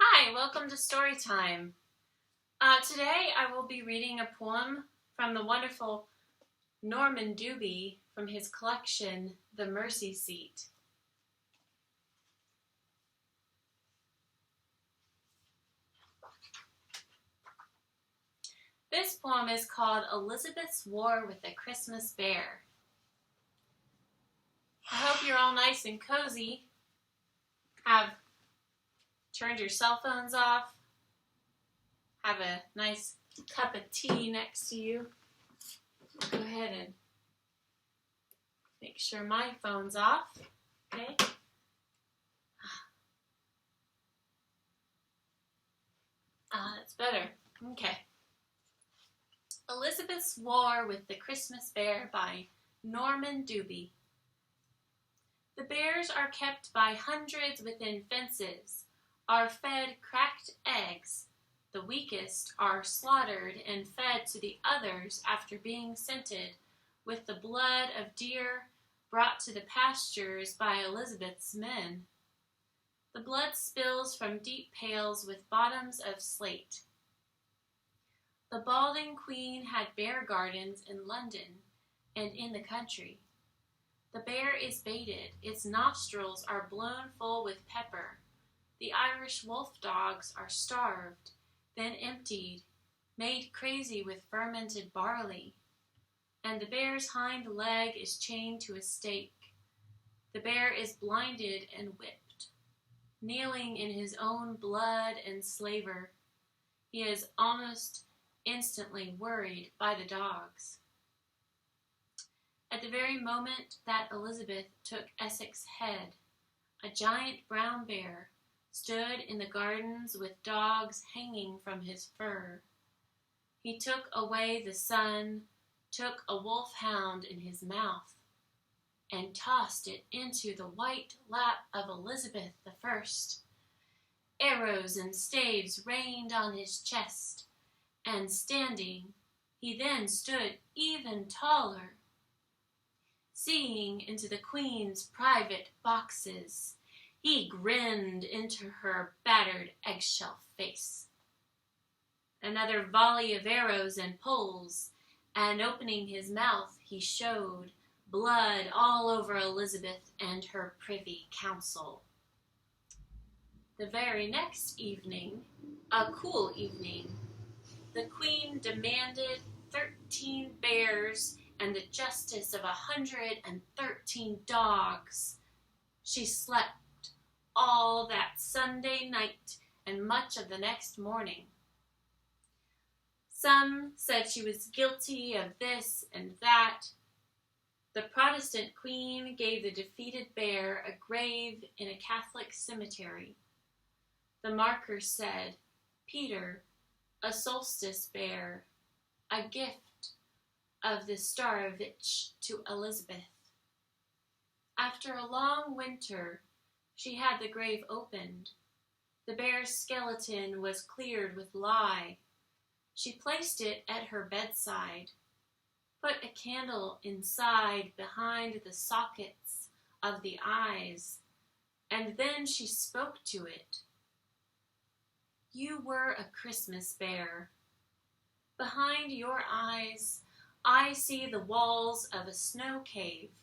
Hi, welcome to Storytime. Today I will be reading a poem from the wonderful Norman Dubie from his collection, The Mercy Seat. This poem is called Elizabeth's War with the Christmas Bear. I hope you're all nice and cozy. Have turned your cell phones off. Have a nice cup of tea next to you. Go ahead and make sure my phone's off. Okay. That's better. Okay. Elizabeth's War with the Christmas Bear by Norman Dubie. The bears are kept by hundreds within fences, are fed cracked eggs. The weakest are slaughtered and fed to the others after being scented with the blood of deer brought to the pastures by Elizabeth's men. The blood spills from deep pails with bottoms of slate. The balding queen had bear gardens in London and in the country. The bear is baited, its nostrils are blown full with pepper. The Irish wolf dogs are starved, then emptied, made crazy with fermented barley. And the bear's hind leg is chained to a stake. The bear is blinded and whipped, kneeling in his own blood and slaver. He is almost instantly worried by the dogs. At the very moment that Elizabeth took Essex's head, a giant brown bear stood in the gardens with dogs hanging from his fur. He took away the sun, took a wolf-hound in his mouth, and tossed it into the white lap of Elizabeth I. Arrows and staves rained on his chest, and standing, he then stood even taller. Seeing into the queen's private boxes, he grinned into her battered eggshell face. Another volley of arrows and pulls, and opening his mouth, he showed blood all over Elizabeth and her privy council. The very next evening, a cool evening, the queen demanded 13 bears and the justice of 113 dogs. She slept all that Sunday night and much of the next morning. Some said she was guilty of this and that. The Protestant queen gave the defeated bear a grave in a Catholic cemetery. The marker said, "Peter, a solstice bear, a gift of the Starovich to Elizabeth." After a long winter, she had the grave opened. The bear's skeleton was cleared with lye. She placed it at her bedside, put a candle inside behind the sockets of the eyes, and then she spoke to it. "You were a Christmas bear. Behind your eyes, I see the walls of a snow cave,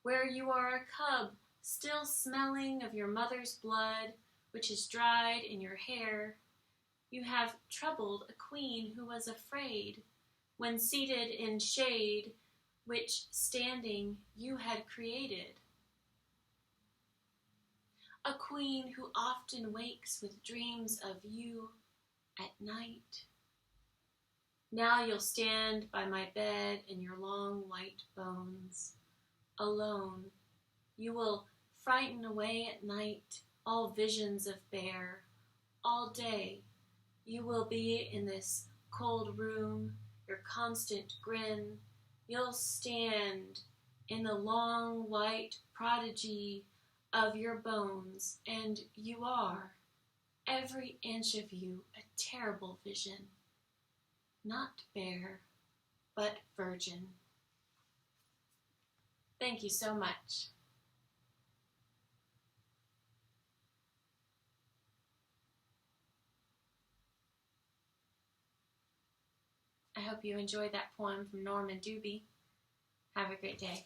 where you are a cub still smelling of your mother's blood, which is dried in your hair. You have troubled a queen who was afraid, when seated in shade, which standing you had created. A queen who often wakes with dreams of you at night. Now you'll stand by my bed in your long white bones, alone. You will frighten away at night all visions of bear. All day you will be in this cold room, your constant grin. You'll stand in the long white prodigy of your bones, and you are, every inch of you, a terrible vision. Not bear, but virgin." Thank you so much. hope you enjoyed that poem from Norman Dubie. Have a great day.